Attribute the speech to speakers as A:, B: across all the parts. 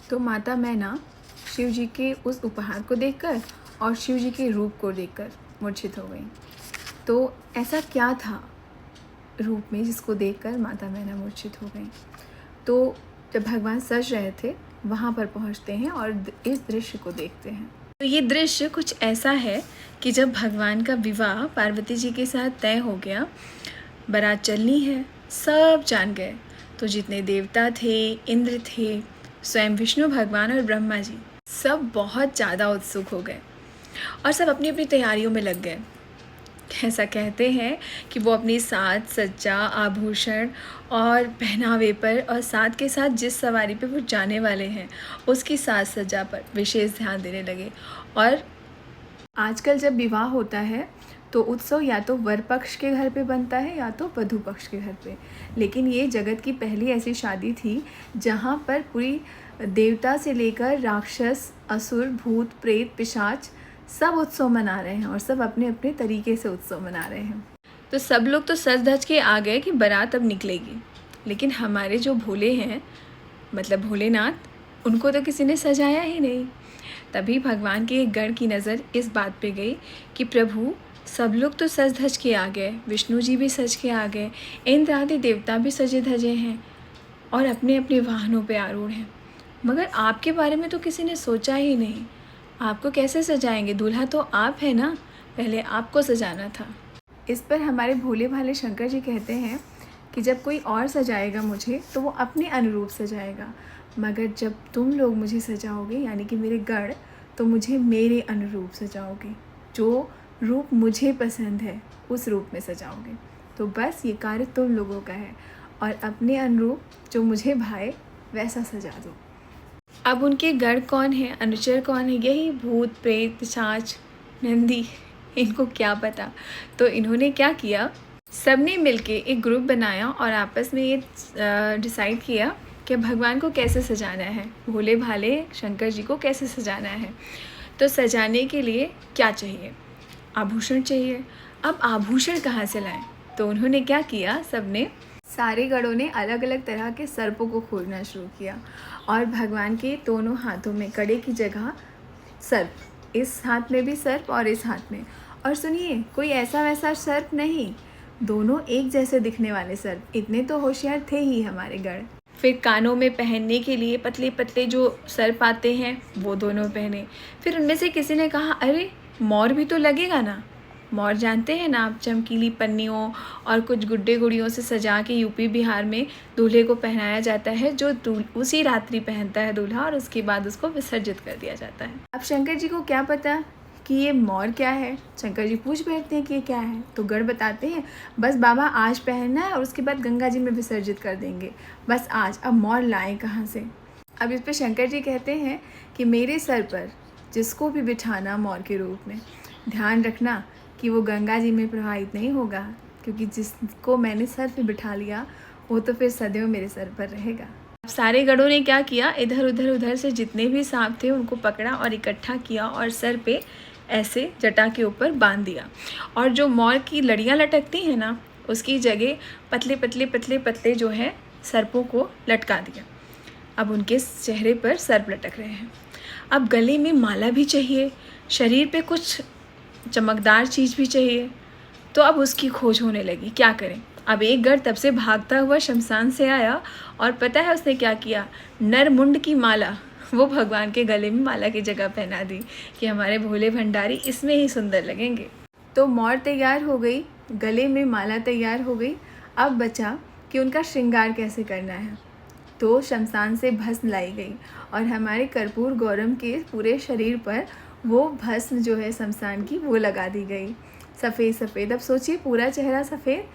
A: तो माता मैना शिव जी के उस उपहार को देखकर और शिव जी के रूप को देखकर मूर्छित हो गई। तो ऐसा क्या था रूप में जिसको देखकर माता मैना मूर्छित हो गई? तो जब भगवान सज रहे थे वहाँ पर पहुँचते हैं और इस दृश्य को देखते हैं। तो ये दृश्य कुछ ऐसा है कि जब भगवान का विवाह पार्वती जी के साथ तय हो गया, बारात चलनी है, सब जान गए। तो जितने देवता थे, इंद्र थे, स्वयं विष्णु भगवान और ब्रह्मा जी, सब बहुत ज़्यादा उत्सुक हो गए और सब अपनी अपनी तैयारियों में लग गए। ऐसा कहते हैं कि वो अपनी साज सज्जा, आभूषण और पहनावे पर और साथ के साथ जिस सवारी पे वो जाने वाले हैं उसकी साज सज्जा पर विशेष ध्यान देने लगे। और आजकल जब विवाह होता है तो उत्सव या तो वर पक्ष के घर पे बनता है या तो वधू पक्ष के घर पे, लेकिन ये जगत की पहली ऐसी शादी थी जहाँ पर पूरी देवता से लेकर राक्षस, असुर, भूत, प्रेत, पिशाच सब उत्सव मना रहे हैं और सब अपने अपने तरीके से उत्सव मना रहे हैं। तो सब लोग तो सज धज के आ गए कि बारात अब निकलेगी, लेकिन हमारे जो भोले हैं, मतलब भोलेनाथ, उनको तो किसी ने सजाया ही नहीं। तभी भगवान के एक गण की नज़र इस बात पे गई कि प्रभु सब लोग तो सज धज के आ गए, विष्णु जी भी सज के आ गए, इंद्र आदि देवता भी सजे धजे हैं और अपने अपने वाहनों पे आरूढ़ हैं, मगर आपके बारे में तो किसी ने सोचा ही नहीं। आपको कैसे सजाएंगे? दूल्हा तो आप है ना, पहले आपको सजाना था। इस पर हमारे भोले भाले शंकर जी कहते हैं कि जब कोई और सजाएगा मुझे तो वो अपने अनुरूप सजाएगा, मगर जब तुम लोग मुझे सजाओगे यानी कि मेरे गण, तो मुझे मेरे अनुरूप सजाओगे, जो रूप मुझे पसंद है उस रूप में सजाओगे। तो बस ये कार्य तुम लोगों का है और अपने अनुरूप जो मुझे भाए वैसा सजा दो। अब उनके गण कौन है, अनुचर कौन है? यही भूत, प्रेत, पिशाच, नंदी, इनको क्या पता। तो इन्होंने क्या किया, सबने मिलके एक ग्रुप बनाया और आपस में ये डिसाइड किया कि भगवान को कैसे सजाना है, भोले भाले शंकर जी को कैसे सजाना है। तो सजाने के लिए क्या चाहिए? आभूषण चाहिए। अब आभूषण कहाँ से लाएं? तो उन्होंने क्या किया, सबने, सारे गणों ने अलग अलग तरह के सर्पों को खोजना शुरू किया और भगवान के दोनों हाथों में कड़े की जगह सर्प, इस हाथ में भी सर्प और इस हाथ में। और सुनिए, कोई ऐसा वैसा सर्प नहीं, दोनों एक जैसे दिखने वाले सर्प। इतने तो होशियार थे ही हमारे गण। फिर कानों में पहनने के लिए पतले पतले जो सर्प आते हैं वो दोनों पहने। फिर उनमें से किसी ने कहा, अरे मोर भी तो लगेगा ना। मोर जानते हैं ना आप, चमकीली पन्नियों और कुछ गुड्डे गुड़ियों से सजा के यूपी बिहार में दूल्हे को पहनाया जाता है, जो उसी रात्रि पहनता है दूल्हा और उसके बाद उसको विसर्जित कर दिया जाता है। अब शंकर जी को क्या पता कि ये मोर क्या है। शंकर जी पूछ बैठते हैं कि ये क्या है, तो गण बताते हैं, बस बाबा आज पहनना है और उसके बाद गंगा जी में विसर्जित कर देंगे, बस आज। अब मोर लाएं कहाँ से? अब इस पर शंकर जी कहते हैं कि मेरे सर पर जिसको भी बिठाना मोर के रूप में, ध्यान रखना कि वो गंगा जी में प्रवाहित नहीं होगा, क्योंकि जिसको मैंने सर पे बिठा लिया वो तो फिर सदैव मेरे सर पर रहेगा। सारे गणों ने क्या किया, इधर उधर से जितने भी सांप थे उनको पकड़ा और इकट्ठा किया और सर पे ऐसे जटा के ऊपर बांध दिया। और जो मोर की लड़ियाँ लटकती हैं ना, उसकी जगह पतले पतले पतले पतले जो है सर्पों को लटका दिया। अब उनके चेहरे पर सर्प लटक रहे हैं। अब गले में माला भी चाहिए, शरीर पे कुछ चमकदार चीज़ भी चाहिए। तो अब उसकी खोज होने लगी, क्या करें। अब एक गण तब से भागता हुआ शमशान से आया और पता है उसने क्या किया, नरमुंड की माला वो भगवान के गले में माला की जगह पहना दी कि हमारे भोले भंडारी इसमें ही सुंदर लगेंगे। तो मोर तैयार हो गई, गले में माला तैयार हो गई। अब बचा कि उनका श्रृंगार कैसे करना है। तो शमशान से भस्म लाई गई और हमारे कर्पूर गौरम के पूरे शरीर पर वो भस्म जो है शमशान की वो लगा दी गई, सफ़ेद सफ़ेद। अब सोचिए, पूरा चेहरा सफ़ेद,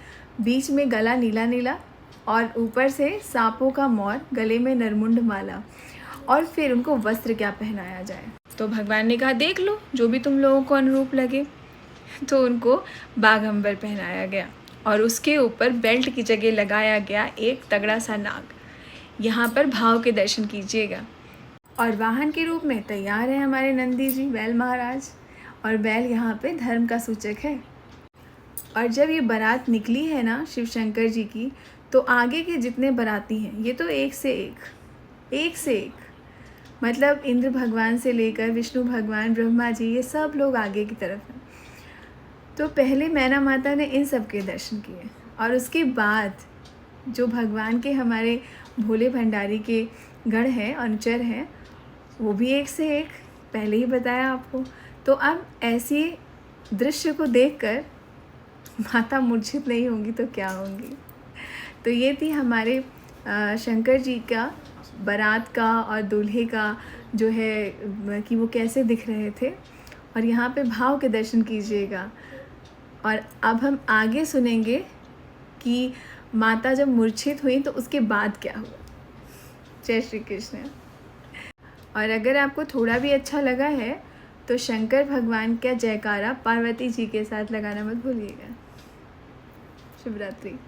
A: बीच में गला नीला नीला और ऊपर से सांपों का मोर, गले में नरमुंड माला, और फिर उनको वस्त्र क्या पहनाया जाए। तो भगवान ने कहा, देख लो जो भी तुम लोगों को अनुरूप लगे। तो उनको बाघंबर पहनाया गया और उसके ऊपर बेल्ट की जगह लगाया गया एक तगड़ा सा नाग। यहाँ पर भाव के दर्शन कीजिएगा। और वाहन के रूप में तैयार है हमारे नंदी जी, बैल महाराज, और बैल यहाँ पे धर्म का सूचक है। और जब ये बारात निकली है ना शिव शंकर जी की, तो आगे के जितने बाराती हैं ये तो एक से एक मतलब इंद्र भगवान से लेकर विष्णु भगवान, ब्रह्मा जी, ये सब लोग आगे की तरफ हैं। तो पहले मैना माता ने इन सब के दर्शन किए और उसके बाद जो भगवान के हमारे भोले भंडारी के गण हैं, अनुचर हैं, वो भी एक से एक, पहले ही बताया आपको। तो अब ऐसी दृश्य को देखकर माता मूर्छित नहीं होंगी तो क्या होंगी। तो ये थी हमारे शंकर जी का बारात का और दूल्हे का जो है कि वो कैसे दिख रहे थे, और यहाँ पे भाव के दर्शन कीजिएगा। और अब हम आगे सुनेंगे कि माता जब मूर्छित हुई तो उसके बाद क्या हुआ। जय श्री कृष्ण। और अगर आपको थोड़ा भी अच्छा लगा है तो शंकर भगवान का जयकारा पार्वती जी के साथ लगाना मत भूलिएगा। शुभ रात्रि।